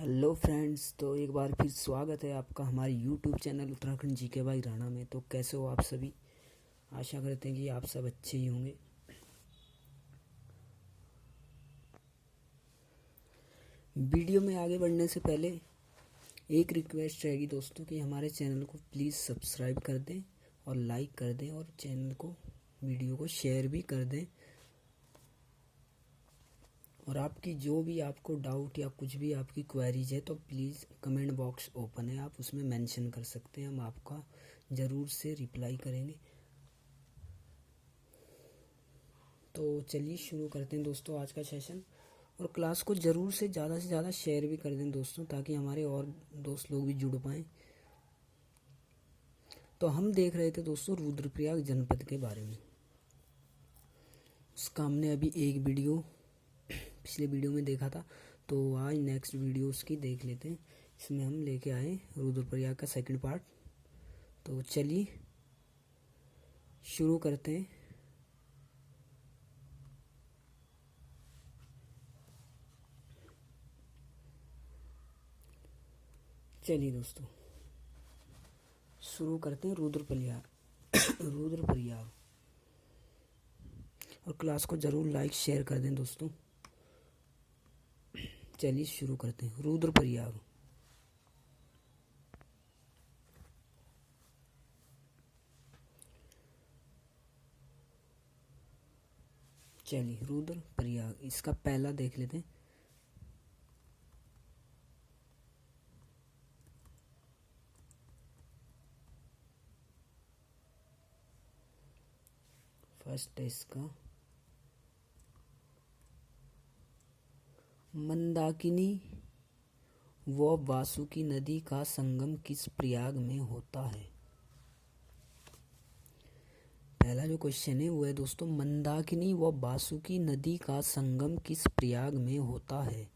Hello friends, तो एक बार फिर स्वागत है आपका हमारे YouTube channel Uttarakhand GK by Rana में। तो कैसे हो आप सभी? आशा करते हैं कि आप सब अच्छे ही होंगे। वीडियो में आगे बढ़ने से पहले एक रिक्वेस्ट रहेगी दोस्तों कि हमारे चैनल को प्लीज़ सब्सक्राइब कर दें और लाइक कर दें और चैनल को वीडियो को शेयर भी कर दें। और आपकी जो भी आपको डाउट या कुछ भी आपकी क्वेरीज है तो प्लीज़ कमेंट बॉक्स ओपन है, आप उसमें मेंशन कर सकते हैं, हम आपका ज़रूर से रिप्लाई करेंगे। तो चलिए शुरू करते हैं दोस्तों आज का सेशन। और क्लास को ज़रूर से ज़्यादा शेयर भी कर दें दोस्तों, ताकि हमारे और दोस्त लोग भी जुड़ पाएँ। तो हम देख रहे थे दोस्तों रुद्रप्रयाग जनपद के बारे में। उसका हमने अभी एक वीडियो पिछले वीडियो में देखा था, तो आज नेक्स्ट वीडियो उसकी देख लेते हैं। इसमें हम लेके आए रुद्रप्रयाग का सेकंड पार्ट। तो चलिए शुरू करते हैं। चलिए दोस्तों शुरू करते हैं रुद्रप्रयाग। और क्लास को ज़रूर लाइक शेयर कर दें दोस्तों। चलिए शुरू करते हैं रुद्रप्रयाग। चलिए रुद्रप्रयाग, इसका पहला देख लेते हैं। फर्स्ट है इसका मंदाकिनी व वासुकी नदी का संगम किस प्रयाग में होता है? पहला जो क्वेश्चन है वो है दोस्तों, मंदाकिनी व वासुकी नदी का संगम किस प्रयाग में होता है?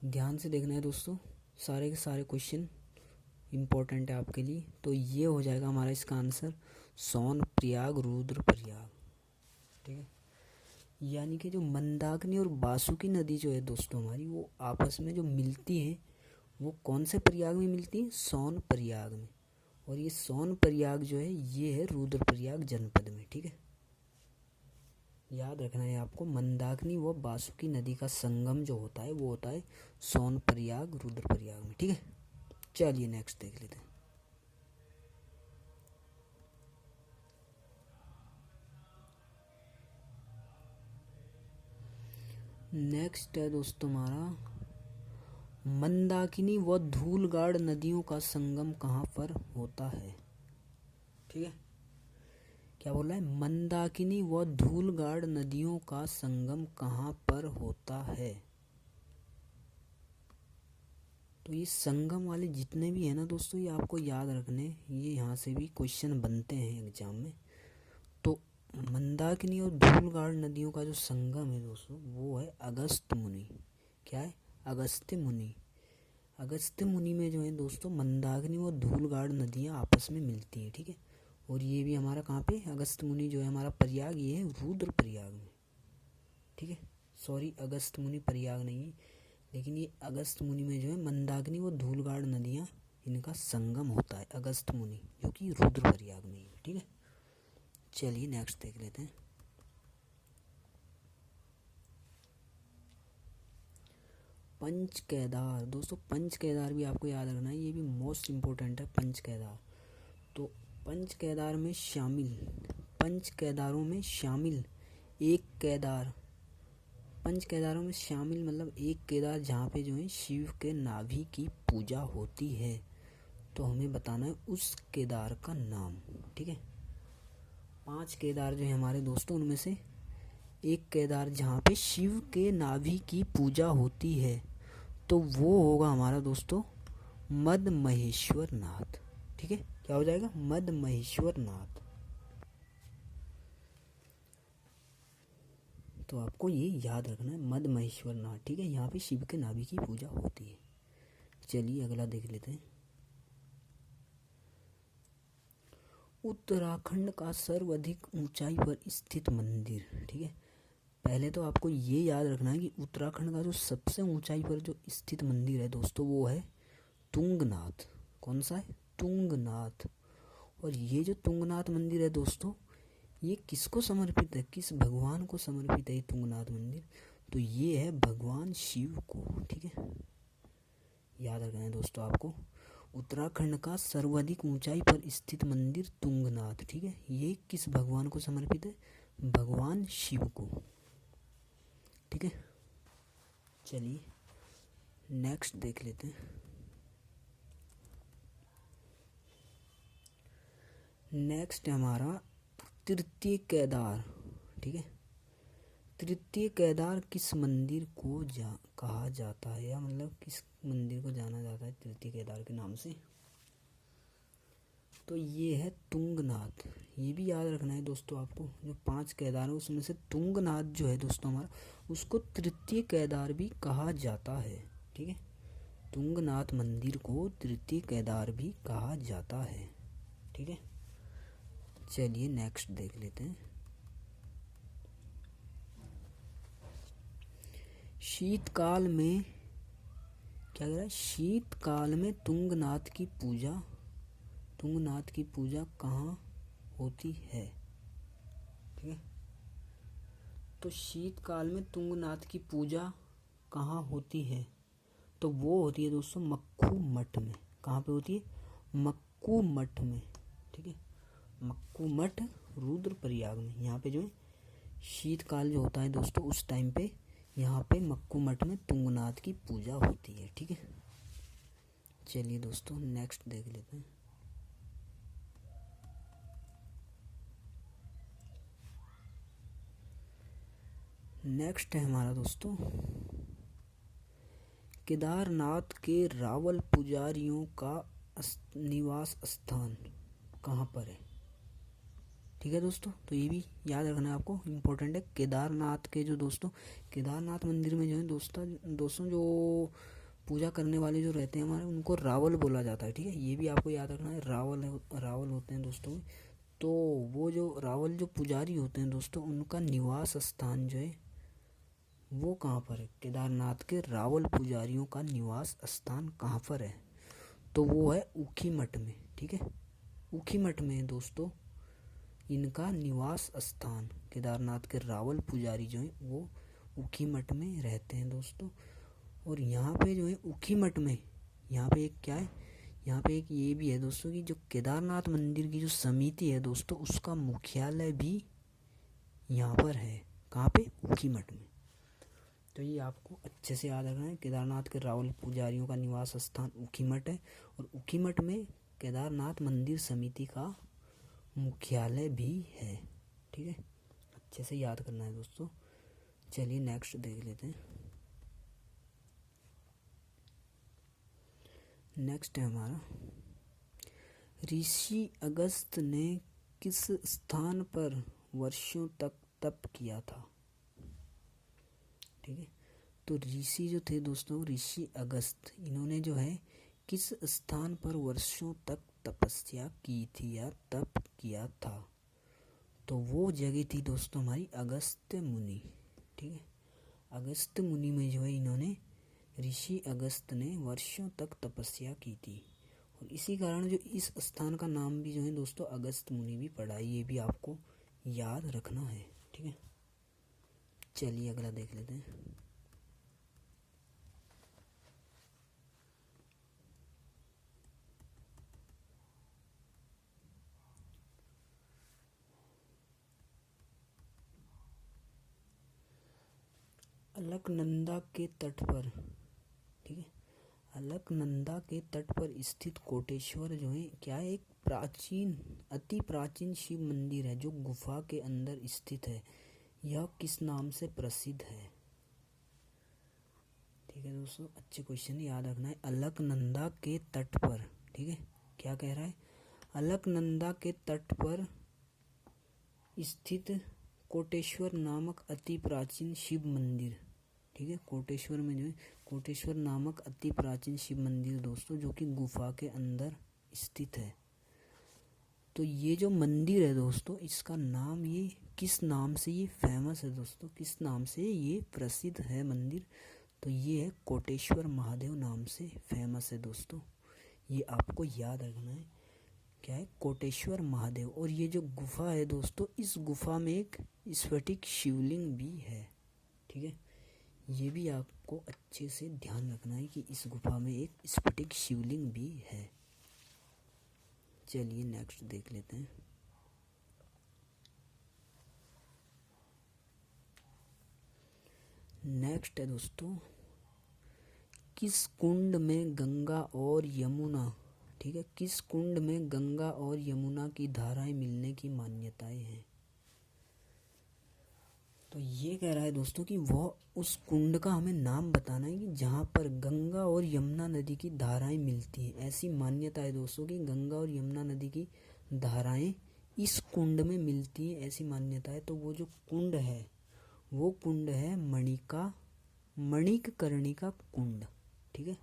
ध्यान से देखना है दोस्तों, सारे के सारे क्वेश्चन इम्पोर्टेंट है आपके लिए। तो ये हो जाएगा हमारा इसका आंसर सोनप्रयाग, रुद्रप्रयाग। ठीक है, यानी कि जो मंदाकिनी और वासुकी नदी जो है दोस्तों हमारी, वो आपस में जो मिलती है वो कौन से प्रयाग में मिलती है? सोनप्रयाग में। और ये सोनप्रयाग जो है ये है रुद्रप्रयाग जनपद में। ठीक है, याद रखना है आपको, मंदाकिनी व वासुकी नदी का संगम जो होता है वो होता है सोनप्रयाग, रुद्रप्रयाग में। ठीक है, चलिए नेक्स्ट देख लेते हैं। नेक्स्ट है दोस्तों हमारा, मंदाकिनी व धूलगाड़ नदियों का संगम कहाँ पर होता है? ठीक है, क्या बोल रहा है? मंदाकिनी व धूलगाड़ नदियों का संगम कहाँ पर होता है? तो ये संगम वाले जितने भी है ना दोस्तों, ये आपको याद रखने, ये यहाँ से भी क्वेश्चन बनते हैं एग्जाम में। तो मंदाकिनी और धूलगाड़ नदियों का जो संगम है दोस्तों वो है अगस्त मुनि। क्या है? अगस्त्य मुनि। अगस्त्य मुनि में जो है दोस्तों मंदाकिनी और धूलगाड़ नदियाँ आपस में मिलती हैं। ठीक है, और ये भी हमारा कहाँ पे? अगस्त मुनि जो है हमारा प्रयाग, ये है रुद्रप्रयाग में। ठीक है, सॉरी, अगस्त मुनि प्रयाग नहीं है, लेकिन ये अगस्त मुनि में जो है मंदाकिनी व धूलगाड़ नदियाँ, इनका संगम होता है अगस्त मुनि, जो कि रुद्रप्रयाग में ही है। ठीक है, चलिए नेक्स्ट देख लेते हैं। पंच केदार। दोस्तों पंच केदार भी आपको याद रखना है, ये भी मोस्ट इम्पोर्टेंट है पंच केदार। तो पंच केदार में शामिल, पंच केदारों में शामिल एक केदार, पंच केदारों में शामिल मतलब एक केदार जहाँ पे जो है शिव के नाभि की पूजा होती है। तो हमें बताना है उस केदार का नाम। ठीक है, 5 केदार जो है हमारे दोस्तों, उनमें से एक केदार जहाँ पे शिव के नाभि की पूजा होती है तो वो होगा हमारा दोस्तों मद महेश्वर नाथ। ठीक है, क्या हो जाएगा? मद महेश्वर नाथ। तो आपको ये याद रखना है, मद महेश्वर नाथ। ठीक है, यहाँ पे शिव के नाभि की पूजा होती है। चलिए अगला देख लेते हैं। उत्तराखंड का सर्वाधिक ऊंचाई पर स्थित मंदिर। ठीक है, पहले तो आपको ये याद रखना है कि उत्तराखंड का जो सबसे ऊंचाई पर जो स्थित मंदिर है दोस्तों वो है तुंगनाथ। कौन सा है? तुंगनाथ। और ये जो तुंगनाथ मंदिर है दोस्तों, ये किसको समर्पित है, किस भगवान को समर्पित है ये तुंगनाथ मंदिर? तो ये है भगवान शिव को। ठीक है, याद रखना है दोस्तों आपको। उत्तराखंड का सर्वाधिक ऊंचाई पर स्थित मंदिर तुंगनाथ। ठीक है, ये किस भगवान को समर्पित है? भगवान शिव को। ठीक है, चलिए नेक्स्ट देख लेते हैं। नेक्स्ट है हमारा तृतीय केदार। ठीक है, तृतीय केदार किस मंदिर को कहा जाता है, या मतलब किस मंदिर को जाना जाता है तृतीय केदार के नाम से? तो ये है तुंगनाथ। ये भी याद रखना है दोस्तों आपको, जो 5 केदार है उसमें से तुंगनाथ जो है दोस्तों हमारा, उसको तृतीय केदार भी कहा जाता है। ठीक है, तुंगनाथ मंदिर को तृतीय केदार भी कहा जाता है। ठीक है, चलिए नेक्स्ट देख लेते हैं। शीतकाल में क्या कह रहा है? शीतकाल में तुंगनाथ की पूजा कहाँ होती है? ठीक है, तो शीतकाल में तुंगनाथ की पूजा कहाँ होती है? तो वो होती है दोस्तों मक्खू मठ में। कहाँ पे होती है? मक्खू मठ में। ठीक है, मक्खू मठ रुद्रप्रयाग में। यहाँ पे जो है शीतकाल जो होता है दोस्तों, उस टाइम पे यहाँ पे मक्खू मठ में तुंगनाथ की पूजा होती है। ठीक है, चलिए दोस्तों नेक्स्ट देख लेते हैं। नेक्स्ट है हमारा दोस्तों केदारनाथ के रावल पुजारियों का निवास स्थान कहाँ पर है? ठीक है दोस्तों, तो ये भी याद रखना है आपको, इम्पोर्टेंट है। केदारनाथ के जो दोस्तों केदारनाथ मंदिर में जो है दोस्तों जो पूजा करने वाले जो रहते हैं हमारे, उनको रावल बोला जाता है। ठीक है, ये भी आपको याद रखना है। रावल होते हैं दोस्तों। तो वो जो रावल जो पुजारी होते हैं दोस्तों, उनका निवास स्थान जो है वो कहाँ पर है? केदारनाथ के रावल पुजारियों का निवास स्थान कहाँ पर है? तो वो है ऊखीमठ में। ठीक है, ऊखीमठ में दोस्तों इनका निवास स्थान। केदारनाथ के रावल पुजारी जो हैं वो ऊखीमठ में रहते हैं दोस्तों। और यहाँ पे जो है ऊखीमठ में, यहाँ पे एक क्या है, यहाँ पे एक ये भी है दोस्तों कि जो केदारनाथ मंदिर की जो समिति है दोस्तों, उसका मुख्यालय भी यहाँ पर है। कहाँ पे? ऊखीमठ में। तो ये आपको अच्छे से याद रखना है। केदारनाथ के रावल पुजारियों का निवास स्थान ऊखीमठ है, और ऊखीमठ में केदारनाथ मंदिर समिति का मुख्यालय भी है। ठीक है, अच्छे से याद करना है दोस्तों। चलिए नेक्स्ट देख लेते हैं। नेक्स्ट है हमारा ऋषि अगस्त ने किस स्थान पर वर्षों तक तप किया था? ठीक है, तो ऋषि जो थे दोस्तों, ऋषि अगस्त, इन्होंने जो है किस स्थान पर वर्षों तक तपस्या की थी या तप किया था? तो वो जगह थी दोस्तों हमारी अगस्त्य मुनि। ठीक है, अगस्त्य मुनि में जो है इन्होंने, ऋषि अगस्त ने वर्षों तक तपस्या की थी, और इसी कारण जो इस स्थान का नाम भी जो है दोस्तों अगस्त मुनि भी पड़ा है। ये भी आपको याद रखना है। ठीक है, चलिए अगला देख लेते हैं। अलकनंदा के तट पर, ठीक है, अलकनंदा के तट पर स्थित कोटेश्वर जो है क्या है? एक प्राचीन, अति प्राचीन शिव मंदिर है जो गुफा के अंदर स्थित है। यह किस नाम से प्रसिद्ध है? ठीक है दोस्तों, अच्छे क्वेश्चन याद रखना है। अलकनंदा के तट पर, ठीक है, क्या कह रहा है? अलकनंदा के तट पर स्थित कोटेश्वर नामक अति प्राचीन शिव मंदिर। ठीक है, कोटेश्वर में जो है कोटेश्वर नामक अति प्राचीन शिव मंदिर दोस्तों, जो कि गुफा के अंदर स्थित है। तो ये जो मंदिर है दोस्तों, इसका नाम, ये किस नाम से ये फेमस है दोस्तों, किस नाम से ये प्रसिद्ध है मंदिर? तो ये है कोटेश्वर महादेव नाम से फेमस है दोस्तों। ये आपको याद रखना है, क्या है? कोटेश्वर महादेव। और ये जो गुफा है दोस्तों, इस गुफा में एक स्फटिक शिवलिंग भी है, ठीक है। ये भी आपको अच्छे से ध्यान रखना है कि इस गुफा में एक स्फटिक शिवलिंग भी है। चलिए नेक्स्ट देख लेते हैं। नेक्स्ट है दोस्तों, किस कुंड में गंगा और यमुना, ठीक है, किस कुंड में गंगा और यमुना की धाराएं मिलने की मान्यताएं हैं? तो ये कह रहा है दोस्तों कि वह उस कुंड का हमें नाम बताना है कि जहाँ पर गंगा और यमुना नदी की धाराएं मिलती हैं। ऐसी मान्यता है दोस्तों कि गंगा और यमुना नदी की धाराएं इस कुंड में मिलती हैं, ऐसी मान्यता है। तो वो जो कुंड है, वो कुंड है मणिकर्णिका कुंड, ठीक है।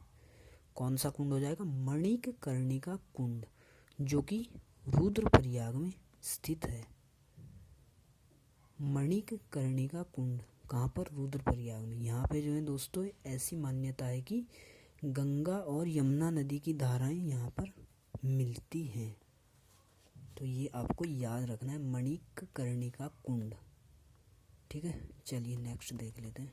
कौन सा कुंड हो जाएगा? मणिकर्णिका कुंड, जो कि रुद्रप्रयाग में स्थित है। मणिकर्णिका कुंड कहाँ पर? रुद्रप्रयाग में। यहाँ पे जो है दोस्तों, ऐसी मान्यता है कि गंगा और यमुना नदी की धाराएं यहाँ पर मिलती हैं। तो ये आपको याद रखना है, मणिकर्णिका कुंड, ठीक है। चलिए नेक्स्ट देख लेते हैं।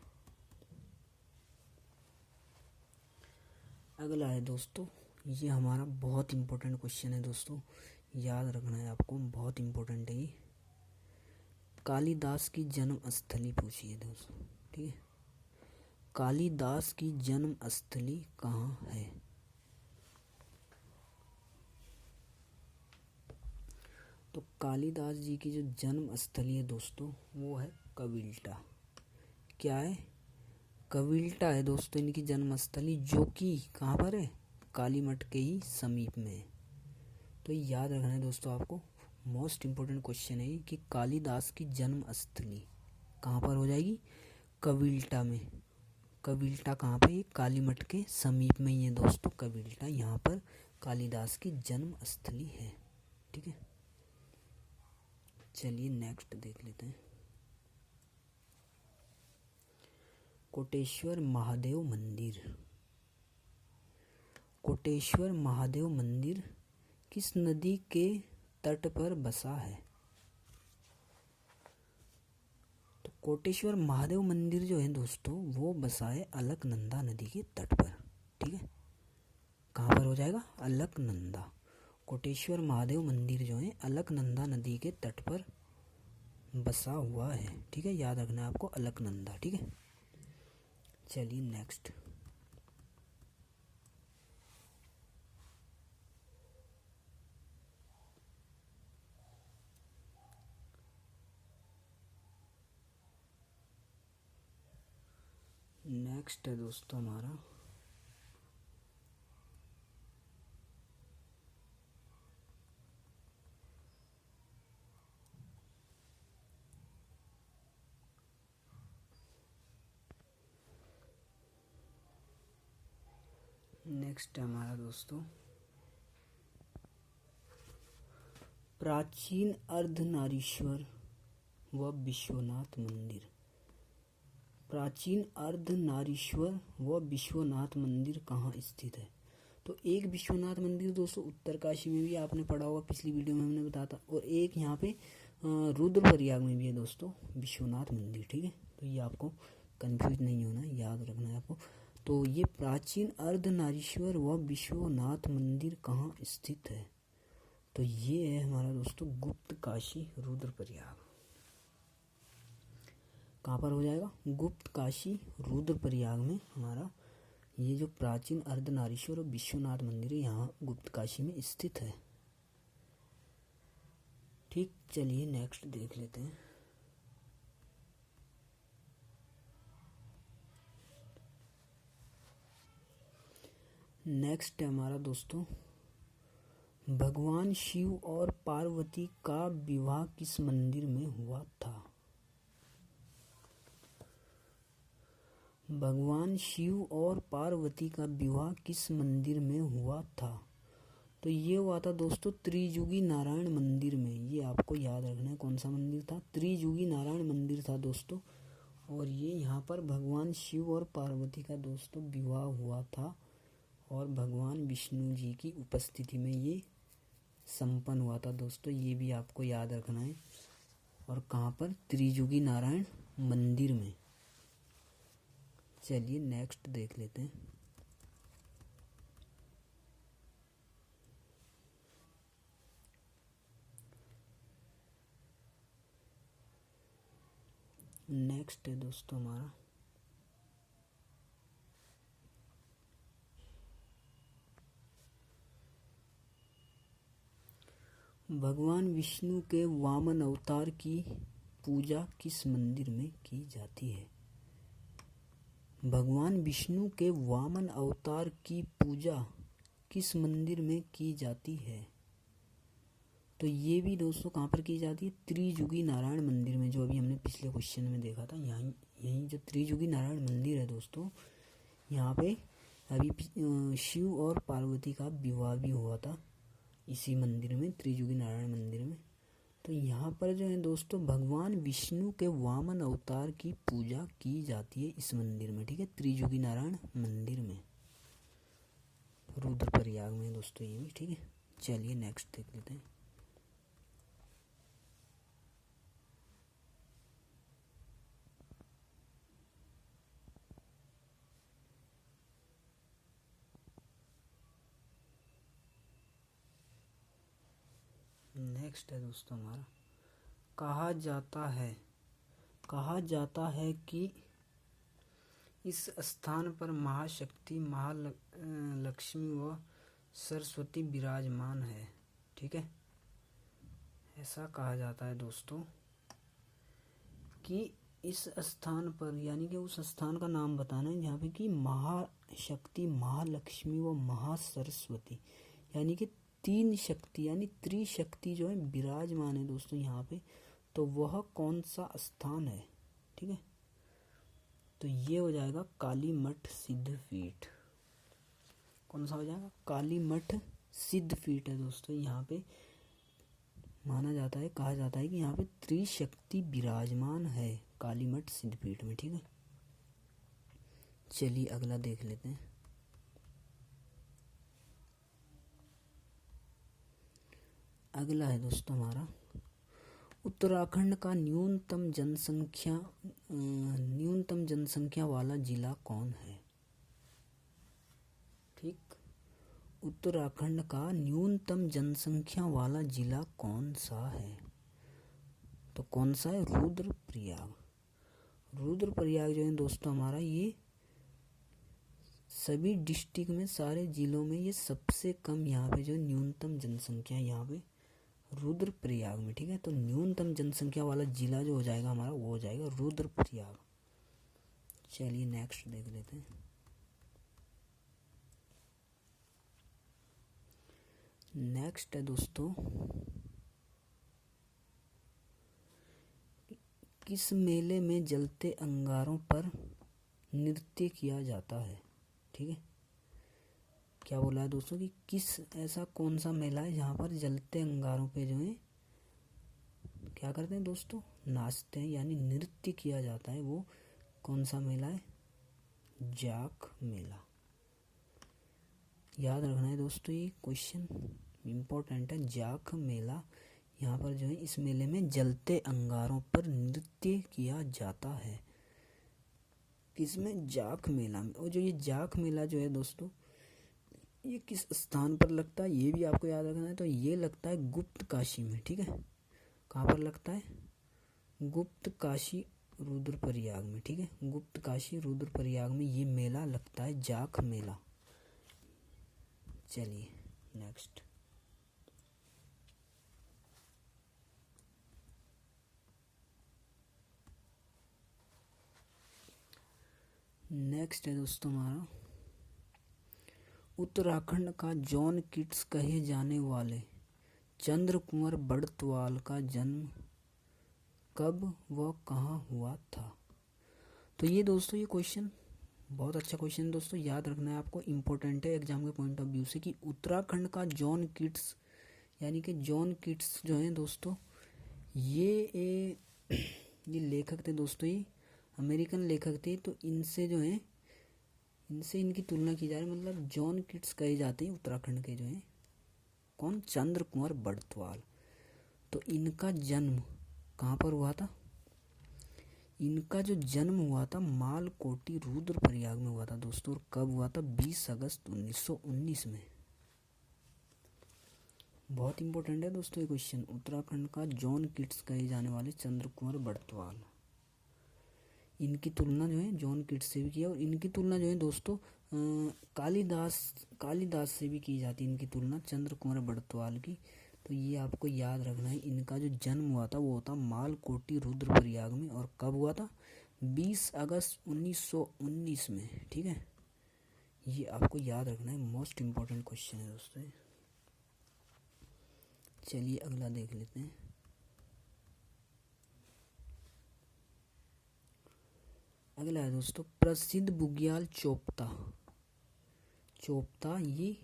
अगला है दोस्तों, ये हमारा बहुत इम्पोर्टेंट क्वेश्चन है दोस्तों, याद रखना है आपको, बहुत इम्पोर्टेंट है ये। कालिदास की जन्म स्थली पूछी है दोस्तों, ठीक है। कालिदास की जन्म स्थली कहाँ है? तो कालिदास जी की जो जन्म स्थली है दोस्तों, वो है कविल्टा। क्या है? कविल्टा है दोस्तों इनकी जन्म स्थली, जो कि कहाँ पर है? कालीमठ के ही समीप में है। तो याद रखना है दोस्तों आपको, मोस्ट इम्पोर्टेंट क्वेश्चन है कि कालिदास की जन्म स्थली कहाँ पर हो जाएगी? कविल्टा में। कविल्टा कहाँ पे? कालीमठ के समीप में ही है दोस्तों कविल्टा, यहाँ पर कालिदास की जन्म स्थली है, ठीक है। चलिए नेक्स्ट देख लेते हैं। कोटेश्वर महादेव मंदिर। कोटेश्वर महादेव मंदिर किस नदी के तट पर बसा है? तो कोटेश्वर महादेव मंदिर जो है दोस्तों, वो बसा है अलकनंदा नदी के तट पर, ठीक है। कहाँ पर हो जाएगा? अलकनंदा। कोटेश्वर महादेव मंदिर जो है अलकनंदा नदी के तट पर बसा हुआ है, ठीक है। याद रखना है आपको, अलकनंदा, ठीक है। चलिए नेक्स्ट। नेक्स्ट है दोस्तों हमारा, नेक्स्ट है हमारा दोस्तों, प्राचीन अर्धनारीश्वर व विश्वनाथ मंदिर। प्राचीन अर्धनारीश्वर व विश्वनाथ मंदिर कहाँ स्थित है? तो एक विश्वनाथ मंदिर दोस्तों उत्तरकाशी में भी आपने पढ़ा होगा, पिछली वीडियो में हमने बताया था, और एक यहाँ पे रुद्रप्रयाग में भी है दोस्तों विश्वनाथ मंदिर, ठीक है। तो ये आपको कंफ्यूज नहीं होना है, याद रखना है आपको। तो ये प्राचीन अर्धनारीश्वर व विश्वनाथ मंदिर कहाँ स्थित है? तो ये है हमारा दोस्तों गुप्त काशी रुद्रप्रयाग। कहाँ पर हो जाएगा? गुप्त काशी रुद्रप्रयाग में हमारा ये जो प्राचीन अर्धनारीश्वर और विश्वनाथ मंदिर है, यहाँ गुप्त काशी में स्थित है, ठीक। चलिए नेक्स्ट देख लेते हैं। नेक्स्ट है हमारा दोस्तों, भगवान शिव और पार्वती का विवाह किस मंदिर में हुआ था? भगवान शिव और पार्वती का विवाह किस मंदिर में हुआ था? तो ये हुआ था दोस्तों त्रिजुगी नारायण मंदिर में। ये आपको याद रखना है, कौन सा मंदिर था? त्रिजुगी नारायण मंदिर था दोस्तों। और ये यहाँ पर भगवान शिव और पार्वती का दोस्तों विवाह हुआ था और भगवान विष्णु जी की उपस्थिति में ये संपन्न हुआ था दोस्तों। ये भी आपको याद रखना है। और कहाँ पर? त्रिजुगी नारायण मंदिर में। चलिए नेक्स्ट देख लेते हैं। नेक्स्ट है दोस्तों हमारा भगवान विष्णु के वामन अवतार की पूजा किस मंदिर में की जाती है? भगवान विष्णु के वामन अवतार की पूजा किस मंदिर में की जाती है? तो ये भी दोस्तों कहाँ पर की जाती है? त्रिजुगी नारायण मंदिर में, जो अभी हमने पिछले क्वेश्चन में देखा था। यहीं जो त्रिजुगी नारायण मंदिर है दोस्तों, यहाँ पे अभी शिव और पार्वती का विवाह भी हुआ था इसी मंदिर में, त्रिजुगी नारायण मंदिर में। तो यहाँ पर जो है दोस्तों भगवान विष्णु के वामन अवतार की पूजा की जाती है इस मंदिर में, ठीक है, त्रिजुगी नारायण मंदिर में, रुद्रप्रयाग में दोस्तों ये भी, ठीक है। चलिए नेक्स्ट देख लेते हैं। नेक्स्ट है दोस्तों हमारा कहा जाता है कि इस स्थान पर महाशक्ति महालक्ष्मी व सरस्वती विराजमान है, ठीक है। ऐसा कहा जाता है दोस्तों कि इस स्थान पर, यानी कि उस स्थान का नाम बताना है जहाँ पे कि महाशक्ति महालक्ष्मी व महासरस्वती यानी कि तीन शक्ति यानी त्रिशक्ति जो है विराजमान है दोस्तों यहाँ पे। तो वह कौन सा स्थान है, ठीक है। तो ये हो जाएगा कालीमठ सिद्धपीठ। कौन सा हो जाएगा? कालीमठ सिद्धपीठ है दोस्तों। यहाँ पे माना जाता है, कहा जाता है कि यहाँ पे त्रिशक्ति विराजमान है कालीमठ सिद्धपीठ में, ठीक है। चलिए अगला देख लेते हैं। अगला है दोस्तों हमारा उत्तराखंड का न्यूनतम जनसंख्या वाला जिला कौन है? ठीक, उत्तराखंड का न्यूनतम जनसंख्या वाला जिला कौन सा है? तो कौन सा है? रुद्रप्रयाग। रुद्रप्रयाग जो है दोस्तों हमारा, ये सभी डिस्ट्रिक्ट में, सारे जिलों में ये सबसे कम यहाँ पे जो न्यूनतम जनसंख्या है यहाँ पे रुद्रप्रयाग में, ठीक है। तो न्यूनतम जनसंख्या वाला जिला जो हो जाएगा हमारा, वो हो जाएगा रुद्रप्रयाग। चलिए नेक्स्ट देख लेते हैं। नेक्स्ट है दोस्तों किस मेले में जलते अंगारों पर नृत्य किया जाता है, ठीक है। क्या बोला है दोस्तों कि किस, ऐसा कौन सा मेला है जहाँ पर जलते अंगारों पे जो है क्या करते हैं दोस्तों? नाचते हैं, यानी नृत्य किया जाता है। वो कौन सा मेला है? जाख मेला। याद रखना है दोस्तों, ये क्वेश्चन इम्पोर्टेंट है। जाख मेला, यहाँ पर जो है इस मेले में जलते अंगारों पर नृत्य किया जाता है। किसमें? जाख मेला में। और जो ये जाख मेला जो है दोस्तों, ये किस स्थान पर लगता है ये भी आपको याद रखना है। तो ये लगता है गुप्त काशी में, ठीक है। कहाँ पर लगता है? गुप्त काशी रुद्रप्रयाग में, ठीक है। गुप्त काशी रुद्रप्रयाग में ये मेला लगता है, जाख मेला। चलिए नेक्स्ट। नेक्स्ट है दोस्तों हमारा उत्तराखंड का जॉन किट्स कहे जाने वाले चंद्र कुंवर बड़तवाल का जन्म कब व कहाँ हुआ था? तो ये दोस्तों ये क्वेश्चन बहुत अच्छा क्वेश्चन दोस्तों, याद रखना है आपको, इम्पोर्टेंट है एग्जाम के पॉइंट ऑफ व्यू से कि उत्तराखंड का जॉन किट्स, यानी कि जॉन किट्स जो हैं दोस्तों, ये ये लेखक थे दोस्तों, ये अमेरिकन लेखक थे। तो इनसे जो है, इनसे इनकी तुलना की जा रही है, मतलब जॉन किट्स कहे जाते हैं उत्तराखंड के जो हैं। कौन? चंद्र कुंवर बड़त्वाल। तो इनका जन्म कहाँ पर हुआ था? इनका जो जन्म हुआ था मालकोटी रुद्रप्रयाग में हुआ था दोस्तों। और कब हुआ था? 20 अगस्त 1919 में। बहुत इंपॉर्टेंट है दोस्तों ये क्वेश्चन। उत्तराखंड का जॉन किट्स कहे जाने वाले चंद्र कुंवर बड़त्वाल, इनकी तुलना जो है जॉन किट्स से भी किया। और इनकी तुलना जो है दोस्तों कालिदास से भी की जाती है, इनकी तुलना चंद्र कुंवर बड़त्वाल की। तो ये आपको याद रखना है, इनका जो जन्म हुआ था वो होता मालकोटी रुद्रप्रयाग में। और कब हुआ था? 20 अगस्त 1919 में। ठीक है, ये आपको याद रखना है, मोस्ट इम्पोर्टेंट क्वेश्चन है दोस्तों। चलिए अगला देख लेते हैं। अगला है दोस्तों प्रसिद्ध बुग्याल चोपता। चोपता ये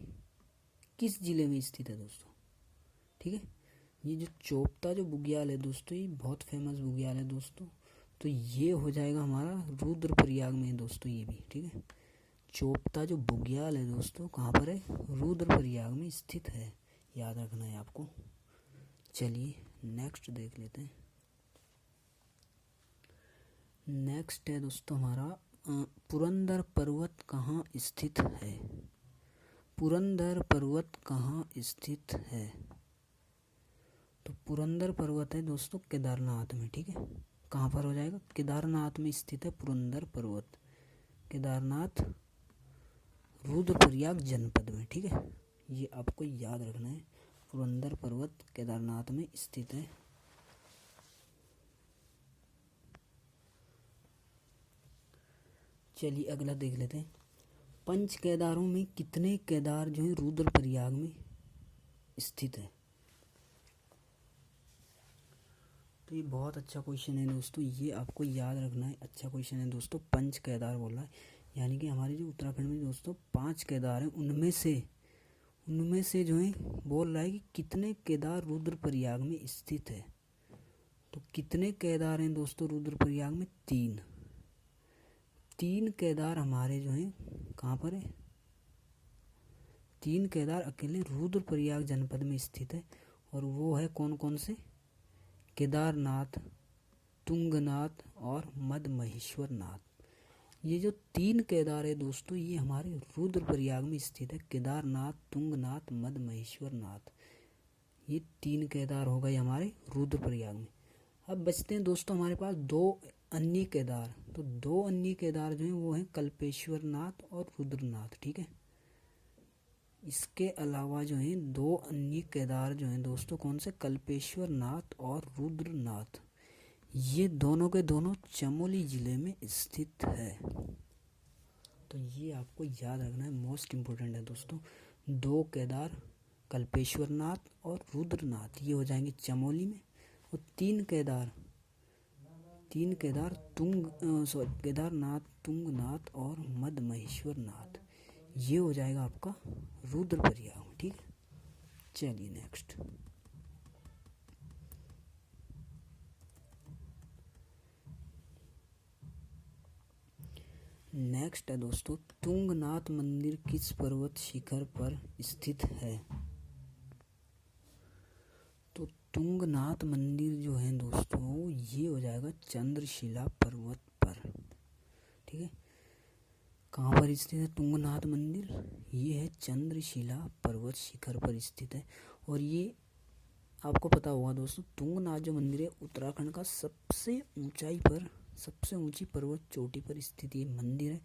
किस जिले में स्थित है दोस्तों? ठीक है, ये जो चोपता जो बुग्याल है दोस्तों, ये बहुत फेमस बुग्याल है दोस्तों। तो ये हो जाएगा हमारा रुद्रप्रयाग में है दोस्तों, ये भी। ठीक है, चोपता जो बुग्याल है दोस्तों कहाँ पर है? रुद्रप्रयाग में स्थित है, याद रखना है आपको। चलिए नेक्स्ट देख लेते हैं। नेक्स्ट है दोस्तों हमारा पुरंदर पर्वत कहाँ स्थित है? पुरंदर पर्वत कहाँ स्थित है? तो पुरंदर पर्वत है दोस्तों केदारनाथ में। ठीक है, कहाँ पर हो जाएगा? केदारनाथ में स्थित है पुरंदर पर्वत, केदारनाथ रुद्रप्रयाग जनपद में। ठीक है, ये आपको याद रखना है, पुरंदर पर्वत केदारनाथ में स्थित है। चलिए अगला देख लेते हैं। पंच केदारों में कितने केदार जो है रुद्रप्रयाग में स्थित है? तो ये बहुत अच्छा क्वेश्चन है दोस्तों, ये आपको याद रखना है, अच्छा क्वेश्चन है दोस्तों। पंच केदार बोल रहा है, यानी कि हमारे जो उत्तराखंड में दोस्तों 5 केदार हैं, उनमें से जो है बोल रहा है कि कितने केदार रुद्रप्रयाग में स्थित है। तो कितने केदार हैं दोस्तों रुद्रप्रयाग में? 3 केदार हमारे जो हैं कहाँ पर है? 3 केदार अकेले रुद्रप्रयाग जनपद में स्थित है। और वो है कौन कौन से? केदारनाथ, तुंगनाथ और मदमहेश्वरनाथ। ये जो 3 केदार है दोस्तों, ये हमारे रुद्रप्रयाग में स्थित है। केदारनाथ, तुंगनाथ, मदमहेश्वरनाथ, ये 3 केदार हो गए हमारे रुद्रप्रयाग में। अब बचते हैं दोस्तों हमारे पास 2 अन्य केदार। तो 2 अन्य केदार जो हैं वो हैं कल्पेश्वरनाथ और रुद्रनाथ। ठीक है, इसके अलावा जो हैं 2 अन्य केदार जो हैं दोस्तों, कौन से? कल्पेश्वरनाथ और रुद्रनाथ। ये दोनों के दोनों चमोली जिले में स्थित है। तो ये आपको याद रखना है, मोस्ट इम्पोर्टेंट है दोस्तों। 2 केदार कल्पेश्वरनाथ और रुद्रनाथ ये हो जाएंगे चमोली में। और 3 केदार केदारनाथ, तुंगनाथ और मदमहेश्वरनाथ, ये हो जाएगा आपका रुद्रप्रयाग। ठीक है, चलिए नेक्स्ट। नेक्स्ट है दोस्तों तुंगनाथ मंदिर किस पर्वत शिखर पर स्थित है? तो तुंगनाथ मंदिर जो है दोस्तों, ये हो जाएगा चंद्रशिला पर्वत पर। ठीक है, कहाँ पर स्थित है तुंगनाथ मंदिर? ये है चंद्रशिला पर्वत शिखर पर स्थित है। और ये आपको पता होगा दोस्तों, तुंगनाथ जो मंदिर है उत्तराखंड का सबसे ऊंची पर्वत चोटी पर स्थित ये मंदिर है।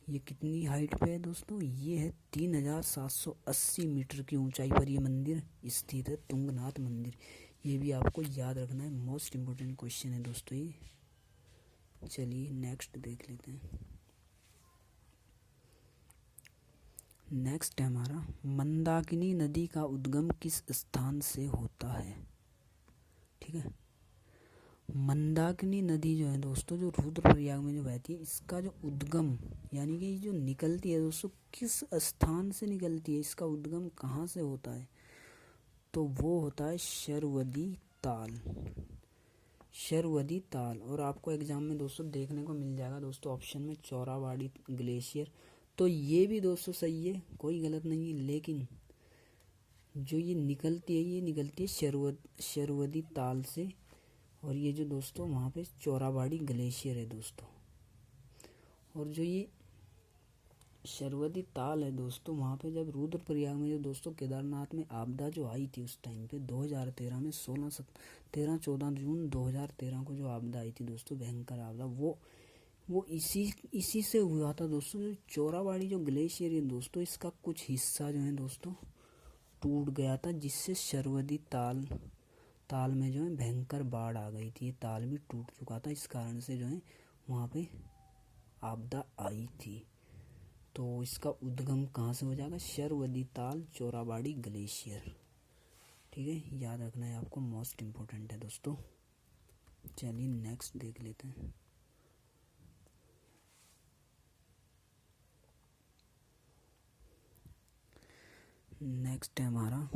ये कितनी हाइट पे है दोस्तों? ये है 3780 मीटर की ऊंचाई पर ये मंदिर स्थित है, तुंगनाथ मंदिर। ये भी आपको याद रखना है, मोस्ट इम्पोर्टेंट क्वेश्चन है दोस्तों ये। चलिए नेक्स्ट देख लेते हैं। नेक्स्ट है हमारा मंदाकिनी नदी का उद्गम किस स्थान से होता है? ठीक है, मंदाकिनी नदी जो है दोस्तों, जो रुद्रप्रयाग में जो बहती है, इसका जो उद्गम यानी कि जो निकलती है दोस्तों, किस स्थान से निकलती है, इसका उद्गम कहाँ से होता है, तो वो होता है शरवदी ताल। शरवदी ताल। और आपको एग्जाम में दोस्तों देखने को मिल जाएगा दोस्तों ऑप्शन में चौराबाड़ी ग्लेशियर। तो ये भी दोस्तों सही है, कोई गलत नहीं है, लेकिन जो ये निकलती है शरवदी ताल से। और ये जो दोस्तों वहाँ पे चौराबाड़ी ग्लेशियर है दोस्तों। और जो ये शरवदी ताल है दोस्तों, वहाँ पे जब रुद्रप्रयाग में जो दोस्तों केदारनाथ में आपदा जो आई थी उस टाइम पे 2013 में 14 जून 2013 को जो आपदा आई थी दोस्तों, भयंकर आपदा, वो इसी से हुआ था दोस्तों। जो चौराबाड़ी जो ग्लेशियर है दोस्तों, इसका कुछ हिस्सा जो है दोस्तों टूट गया था, जिससे शरवदी ताल में जो है भयंकर बाढ़ आ गई थी। ये ताल भी टूट चुका था, इस कारण से जो है वहाँ पे आपदा आई थी। तो इसका उद्गम कहाँ से हो जाएगा, शरवदी ताल चौराबाड़ी ग्लेशियर। ठीक है, याद रखना है आपको, मोस्ट इम्पोर्टेंट है दोस्तों। चलिए नेक्स्ट देख लेते हैं। नेक्स्ट है हमारा,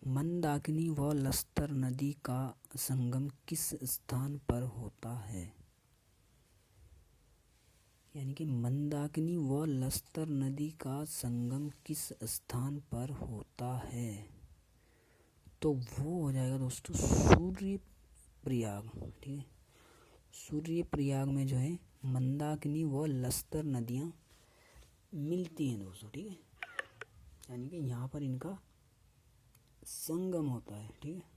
मंदाकिनी व लस्तर नदी का संगम किस स्थान पर होता है। यानी कि मंदाकिनी व लस्तर नदी का संगम किस स्थान पर होता है, तो वो हो जाएगा दोस्तों सूर्य प्रयाग। ठीक है, सूर्य प्रयाग में जो है मंदाकिनी व लस्तर नदियाँ मिलती हैं दोस्तों। ठीक है, यानी कि यहाँ पर इनका संगम होता है। ठीक है,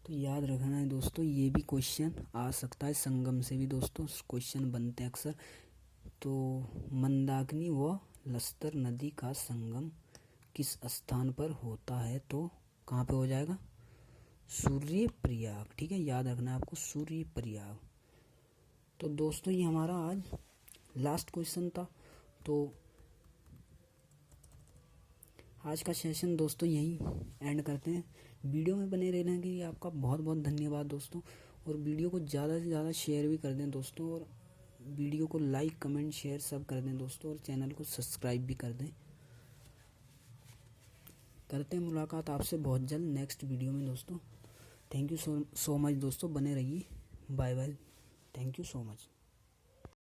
तो याद रखना है दोस्तों, ये भी क्वेश्चन आ सकता है, संगम से भी दोस्तों क्वेश्चन बनते हैं अक्सर। तो मंदाकिनी व लस्तर नदी का संगम किस स्थान पर होता है, तो कहाँ पे हो जाएगा, सूर्य प्रयाग। ठीक है, याद रखना है आपको, सूर्य प्रयाग। तो दोस्तों ये हमारा आज लास्ट क्वेश्चन था। तो आज का सेशन दोस्तों यहीं एंड करते हैं। वीडियो में बने रहने के लिए आपका बहुत बहुत धन्यवाद दोस्तों। और वीडियो को ज़्यादा से ज़्यादा शेयर भी कर दें दोस्तों, और वीडियो को लाइक कमेंट शेयर सब कर दें दोस्तों, और चैनल को सब्सक्राइब भी कर दें। करते हैं मुलाकात आपसे बहुत जल्द नेक्स्ट वीडियो में दोस्तों। थैंक यू सो मच दोस्तों, बने रहिए। Bye bye, thank you so much.